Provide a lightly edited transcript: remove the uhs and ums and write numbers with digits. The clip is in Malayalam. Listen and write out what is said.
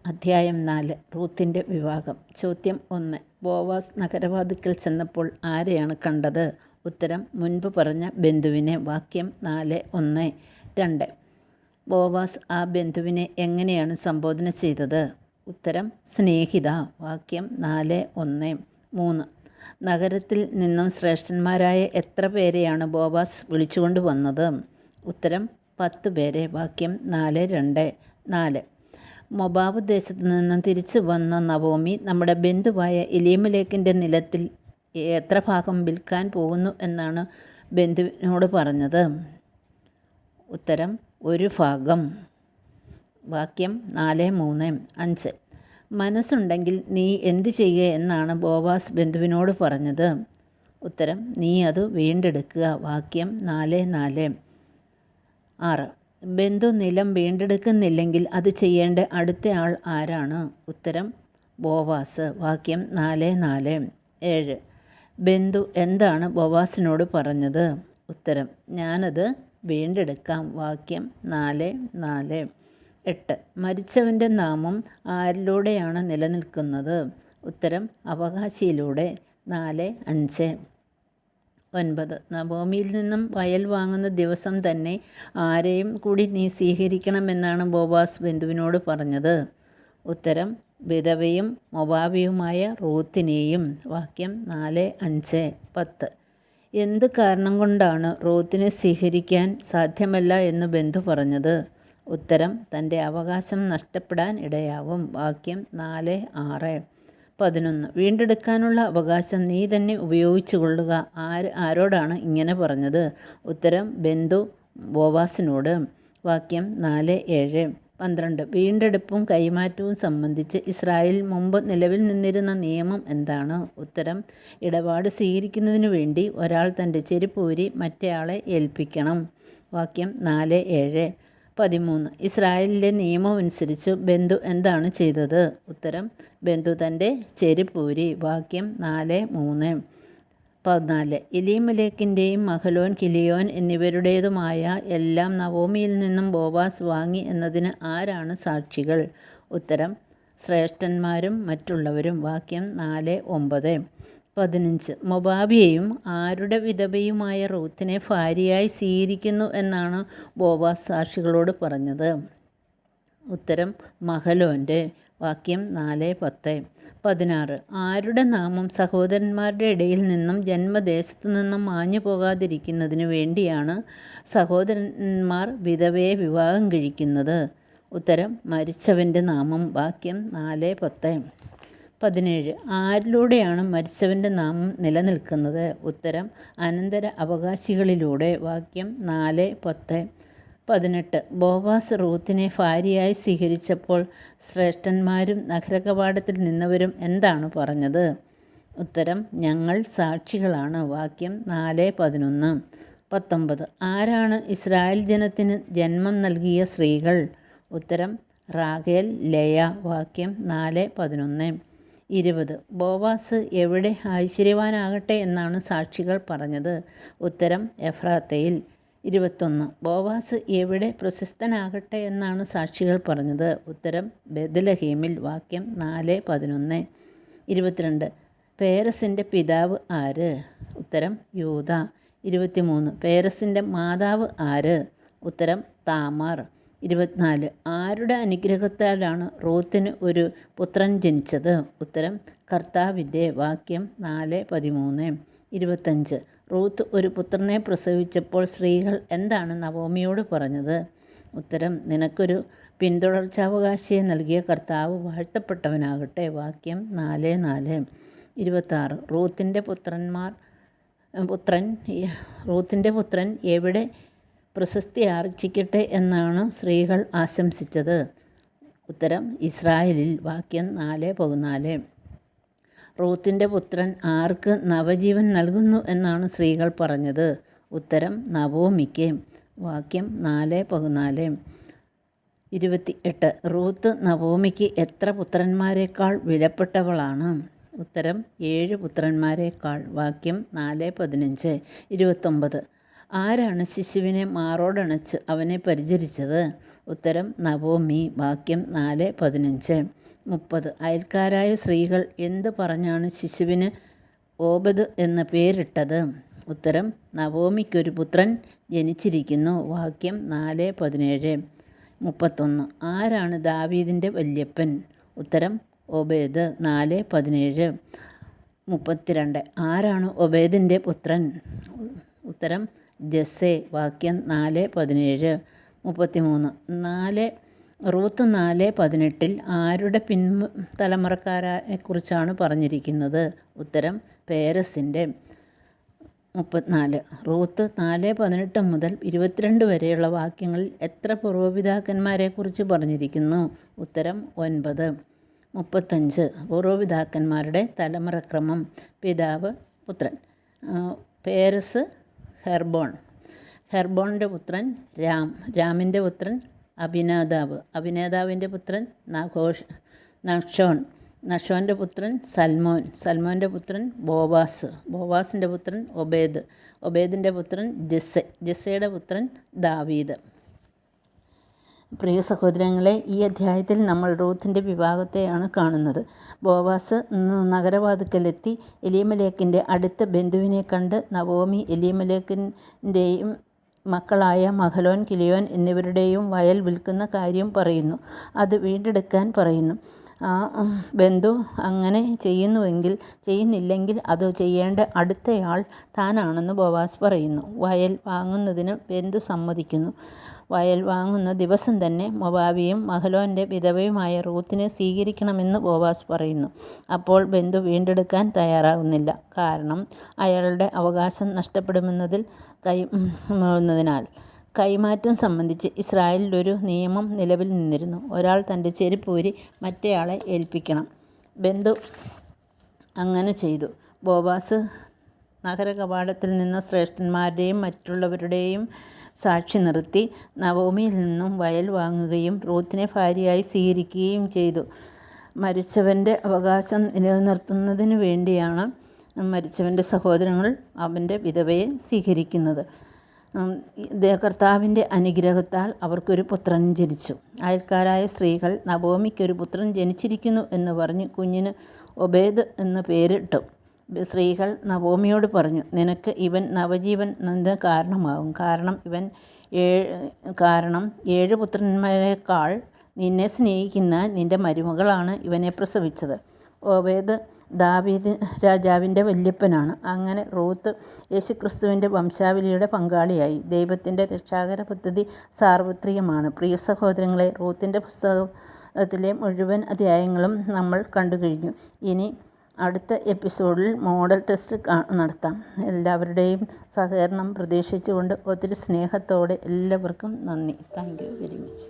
അധ്യായം 4. റൂത്തിൻ്റെ വിവാഹം. ചോദ്യം 1. ബോവാസ് നഗരവാതിക്കൽ ചെന്നപ്പോൾ ആരെയാണ് കണ്ടത്? ഉത്തരം: മുൻപ് പറഞ്ഞ ബന്ധുവിനെ. വാക്യം 4:1. 2. ബോവാസ് ആ ബന്ധുവിനെ എങ്ങനെയാണ് സംബോധന ചെയ്തത്? ഉത്തരം: സ്നേഹിത. വാക്യം 4:1. 3. നഗരത്തിൽ നിന്നും ശ്രേഷ്ഠന്മാരായ എത്ര പേരെയാണ് ബോവാസ് വിളിച്ചുകൊണ്ട് വന്നത്? ഉത്തരം: 10 പേരെ. വാക്യം 4:2. 4. മൊബാബ് ദേശത്ത് നിന്നും തിരിച്ചു വന്ന നവോമി നമ്മുടെ ബന്ധുവായ എലീമേലെക്കിൻ്റെ നിലത്തിൽ എത്ര ഭാഗം വിൽക്കാൻ പോകുന്നു എന്നാണ് ബന്ധുവിനോട് പറഞ്ഞത്? ഉത്തരം: 1 ഭാഗം. വാക്യം 4:3. 5. മനസ്സുണ്ടെങ്കിൽ നീ എന്തു ചെയ്യുക എന്നാണ് ബോവാസ് ബന്ധുവിനോട് പറഞ്ഞത്? ഉത്തരം: നീ അത് വീണ്ടെടുക്കുക. വാക്യം 4:4. 6. ബന്ധു നിലം വീണ്ടെടുക്കുന്നില്ലെങ്കിൽ അത് ചെയ്യേണ്ട അടുത്ത ആൾ ആരാണ്? ഉത്തരം: ബോവാസ്. വാക്യം 4:4. 7. ബന്ധു എന്താണ് ബോവാസിനോട് പറഞ്ഞത്? ഉത്തരം: ഞാനത് വീണ്ടെടുക്കാം. വാക്യം 4:4. 8. മരിച്ചവൻ്റെ നാമം ആരിലൂടെയാണ് നിലനിൽക്കുന്നത്? ഉത്തരം: അവകാശിയിലൂടെ. 4:5. 9. നവോമിയിൽ നിന്നും വയൽ വാങ്ങുന്ന ദിവസം തന്നെ ആരെയും കൂടി നീ സ്വീകരിക്കണമെന്നാണ് ബോവാസ് ബന്ധുവിനോട് പറഞ്ഞത്? ഉത്തരം: വിധവയും മൊവാബിയുമായ റൂത്തിനെയും. വാക്യം 4:5. 10. എന്ത് കാരണം കൊണ്ടാണ് റൂത്തിനെ സ്വീകരിക്കാൻ സാധ്യമല്ല എന്ന് ബന്ധു പറഞ്ഞത്? ഉത്തരം: തൻ്റെ അവകാശം നഷ്ടപ്പെടാൻ ഇടയാകും. വാക്യം 4:6. 11. വീണ്ടെടുക്കാനുള്ള അവകാശം നീ തന്നെ ഉപയോഗിച്ചു കൊള്ളുക. ആരോടാണ് ഇങ്ങനെ പറഞ്ഞത്? ഉത്തരം: ബന്ധു ബോവാസിനോട്. വാക്യം 4:7. 12. വീണ്ടെടുപ്പും കൈമാറ്റവും സംബന്ധിച്ച് ഇസ്രായേലിൽ മുമ്പ് നിലവിൽ നിന്നിരുന്ന നിയമം എന്താണ്? ഉത്തരം: ഇടപാട് സ്വീകരിക്കുന്നതിനു വേണ്ടി ഒരാൾ തൻ്റെ ചെരുപ്പ് ഊരി മറ്റേയാളെ ഏൽപ്പിക്കണം. വാക്യം 4:7. 13. ഇസ്രായേലിലെ നിയമമനുസരിച്ച് ബന്ധു എന്താണ് ചെയ്തത്? ഉത്തരം: ബന്ധു തൻ്റെ ചെരുപ്പൂരി. വാക്യം 4:3. 14. എലീമേലെക്കിൻ്റെയും മഹലോൻ, കിലിയോൻ എന്നിവരുടേതുമായ എല്ലാം നവോമിയിൽ നിന്നും ബോവാസ് വാങ്ങി എന്നതിന് ആരാണ് സാക്ഷികൾ? ഉത്തരം: ശ്രേഷ്ഠന്മാരും മറ്റുള്ളവരും. വാക്യം 4:9. 15. മൊബാബിയെയും ആരുടെ വിധവയുമായ റൂത്തിനെ ഭാര്യയായി സ്വീകരിക്കുന്നു എന്നാണ് ബോവാസ് സാക്ഷികളോട് പറഞ്ഞത്? ഉത്തരം: മഹലോൻ്റെ. വാക്യം 4:10. 16. ആരുടെ നാമം സഹോദരന്മാരുടെ ഇടയിൽ നിന്നും ജന്മദേശത്തു നിന്നും മാഞ്ഞു പോകാതിരിക്കുന്നതിനു വേണ്ടിയാണ് സഹോദരന്മാർ വിധവയെ വിവാഹം കഴിക്കുന്നത്? ഉത്തരം: മരിച്ചവൻ്റെ നാമം. വാക്യം 4:10. 17. ആരിലൂടെയാണ് മരിച്ചവൻ്റെ നാമം നിലനിൽക്കുന്നത്? ഉത്തരം: അനന്തര അവകാശികളിലൂടെ. വാക്യം 4:10. 18. ബോവാസ് റൂത്തിനെ ഭാര്യയായി സ്വീകരിച്ചപ്പോൾ ശ്രേഷ്ഠന്മാരും നഗരകവാടത്തിൽ നിന്നവരും എന്താണ് പറഞ്ഞത്? ഉത്തരം: ഞങ്ങൾ സാക്ഷികളാണ്. വാക്യം 4:11. 19. ആരാണ് ഇസ്രായേൽ ജനത്തിന് ജന്മം നൽകിയ സ്ത്രീകൾ? ഉത്തരം: റാഹേൽ, ലേയ. വാക്യം 4:11. 20. ബോവാസ് എവിടെ ഐശ്വര്യവാനാകട്ടെ എന്നാണ് സാക്ഷികൾ പറഞ്ഞത്? ഉത്തരം: എഫ്രാത്തയിൽ. 21. ബോവാസ് എവിടെ പ്രശസ്തനാകട്ടെ എന്നാണ് സാക്ഷികൾ പറഞ്ഞത്? ഉത്തരം: ബേത്ലഹേമിൽ. വാക്യം 4:11. 22. പേരസിൻ്റെ പിതാവ് ആര്? ഉത്തരം: യൂദ. 23. പേരസിൻ്റെ മാതാവ് ആര്? ഉത്തരം: താമാർ. 24. ആരുടെ അനുഗ്രഹത്താലാണ് റൂത്തിന് ഒരു പുത്രൻ ജനിച്ചത്? ഉത്തരം: കർത്താവിൻ്റെ. വാക്യം 4:13. 25. റൂത്ത് ഒരു പുത്രനെ പ്രസവിച്ചപ്പോൾ സ്ത്രീകൾ എന്താണ് നവോമിയോട് പറഞ്ഞത്? ഉത്തരം: നിനക്കൊരു പിന്തുടർച്ചാവകാശിയെ നൽകിയ കർത്താവ് വാഴ്ത്തപ്പെട്ടവനാകട്ടെ. വാക്യം 4:4. 26. റൂത്തിൻ്റെ പുത്രൻ എവിടെ പ്രശസ്തി ആർജിക്കട്ടെ എന്നാണ് സ്ത്രീകൾ ആശംസിച്ചത്? ഉത്തരം: ഇസ്രായേലിൽ. വാക്യം 4:14. റൂത്തിൻ്റെ പുത്രൻ ആർക്ക് നവജീവൻ നൽകുന്നു എന്നാണ് സ്ത്രീകൾ പറഞ്ഞത്? ഉത്തരം: നവോമിക്ക്. വാക്യം 4:14. 28. റൂത്ത് നവോമിക്ക് എത്ര പുത്രന്മാരെക്കാൾ വിലപ്പെട്ടവളാണ്? ഉത്തരം: 7 പുത്രന്മാരെക്കാൾ. വാക്യം 4:15. 29. ആരാണ് ശിശുവിനെ മാറോടണച്ച് അവനെ പരിചരിച്ചത്? ഉത്തരം നവോമി. വാക്യം 4:15. 30. അയൽക്കാരായ സ്ത്രീകൾ എന്ത് പറഞ്ഞാണ് ശിശുവിന് ഓബദ് എന്ന പേരിട്ടത്? ഉത്തരം നവോമിക്കൊരു പുത്രൻ ജനിച്ചിരിക്കുന്നു. വാക്യം 4:17. 31. ആരാണ് ദാവീദിൻ്റെ വല്യപ്പൻ? ഉത്തരം ഒബേദ്. 4:17. 32. ആരാണ് ഒബേദിൻ്റെ പുത്രൻ? ഉത്തരം ജസ്സേ. വാക്യം 4:17. 33. റൂത്ത് 4:18 ആരുടെ തലമുറക്കാരെക്കുറിച്ചാണ് പറഞ്ഞിരിക്കുന്നത്? ഉത്തരം പേരസിൻ്റെ. 34. റൂത്ത് 4:18 മുതൽ 22 വരെയുള്ള വാക്യങ്ങളിൽ എത്ര പൂർവ്വപിതാക്കന്മാരെക്കുറിച്ച് പറഞ്ഞിരിക്കുന്നു? ഉത്തരം 9. 35. പൂർവ്വപിതാക്കന്മാരുടെ തലമുറക്രമം. പിതാവ്, പുത്രൻ. പേരസ് ഹെർബോൺ. ഹെർബോണിൻ്റെ പുത്രൻ രാം. രാമിൻ്റെ പുത്രൻ അഭിനാദാബ്. അഭിനാദാബിൻ്റെ പുത്രൻ നഷോൻ. നഷോൻ്റെ പുത്രൻ സൽമോൻ. സൽമോൻ്റെ പുത്രൻ ബോവാസ്. ബോവാസിൻ്റെ പുത്രൻ ഒബേദ്. ഒബേദിൻ്റെ പുത്രൻ ജസ്സെ. ജസ്സയുടെ പുത്രൻ ദാവീദ്. പ്രിയ സഹോദരങ്ങളെ, ഈ അധ്യായത്തിൽ നമ്മൾ റൂത്തിൻ്റെ വിവാഹത്തെയാണ് കാണുന്നത്. ബോവാസ് നഗരവാതിക്കലെത്തി എലീമലേക്കിൻ്റെ അടുത്ത ബന്ധുവിനെ കണ്ട് നവോമി എലീമലേക്കിൻ്റെയും മക്കളായ മഹലോൻ, കിലിയോൻ എന്നിവരുടെയും വയൽ വിൽക്കുന്ന കാര്യം പറയുന്നു. അത് വീണ്ടെടുക്കാൻ പറയുന്നു. ആ ബന്ധു അങ്ങനെ ചെയ്യുന്നില്ലെങ്കിൽ അത് ചെയ്യേണ്ട അടുത്തയാൾ താനാണെന്ന് ബോവാസ് പറയുന്നു. വയൽ വാങ്ങുന്നതിന് ബന്ധു സമ്മതിക്കുന്നു. വയൽ വാങ്ങുന്ന ദിവസം തന്നെ മൊവാബിയും മഹലോൻ്റെ വിധവയുമായ റൂത്തിനെ സ്വീകരിക്കണമെന്ന് ബോവാസ് പറയുന്നു. അപ്പോൾ ബന്ധു വീണ്ടെടുക്കാൻ തയ്യാറാകുന്നില്ല. കാരണം അയാളുടെ അവകാശം നഷ്ടപ്പെടുമെന്നതിനാൽ. കൈമാറ്റം സംബന്ധിച്ച് ഇസ്രായേലിലൊരു നിയമം നിലവിൽ നിന്നിരുന്നു. ഒരാൾ തൻ്റെ ചെരുപ്പ് ഊരി മറ്റേയാളെ ഏൽപ്പിക്കണം. ബന്ധു അങ്ങനെ ചെയ്തു. ബോവാസ് നഗരകവാടത്തിൽ നിന്ന് ശ്രേഷ്ഠന്മാരുടെയും മറ്റുള്ളവരുടെയും സാക്ഷി നിർത്തി നവോമിയിൽ നിന്നും വയൽ വാങ്ങുകയും റൂത്തിനെ ഭാര്യയായി സ്വീകരിക്കുകയും ചെയ്തു. മരിച്ചവൻ്റെ അവകാശം നിലനിർത്തുന്നതിന് വേണ്ടിയാണ് മരിച്ചവൻ്റെ സഹോദരങ്ങൾ അവൻ്റെ വിധവയെ സ്വീകരിക്കുന്നത്. കർത്താവിൻ്റെ അനുഗ്രഹത്താൽ അവർക്കൊരു പുത്രൻ ജനിച്ചു. അയൽക്കാരായ സ്ത്രീകൾ നവോമിക്കൊരു പുത്രൻ ജനിച്ചിരിക്കുന്നു എന്ന് പറഞ്ഞ് കുഞ്ഞിന് ഒബേദ് എന്ന് പേരിട്ടു. സ്ത്രീകൾ നവോമിയോട് പറഞ്ഞു, നിനക്ക് ഇവൻ നവജീവൻ കാരണമാകും. കാരണം 7 പുത്രന്മാരെക്കാൾ നിന്നെ സ്നേഹിക്കുന്ന നിൻ്റെ മരുമകളാണ് ഇവനെ പ്രസവിച്ചത്. ഒബേദ് ദാവീദ് രാജാവിൻ്റെ വല്യപ്പനാണ്. അങ്ങനെ റൂത്ത് യേശുക്രിസ്തുവിൻ്റെ വംശാവലിയുടെ പങ്കാളിയായി. ദൈവത്തിൻ്റെ രക്ഷാകര പദ്ധതി സാർവത്രികമാണ്. പ്രിയ സഹോദരങ്ങളെ, റൂത്തിൻ്റെ പുസ്തകത്തിലെ മുഴുവൻ അധ്യായങ്ങളും നമ്മൾ കണ്ടു കഴിഞ്ഞു. ഇനി അടുത്ത എപ്പിസോഡിൽ മോഡൽ ടെസ്റ്റ് നടത്താം. എല്ലാവരുടെയും സഹകരണം പ്രതീക്ഷിച്ചുകൊണ്ട് ഒത്തിരി സ്നേഹത്തോടെ എല്ലാവർക്കും നന്ദി. Thank you very much.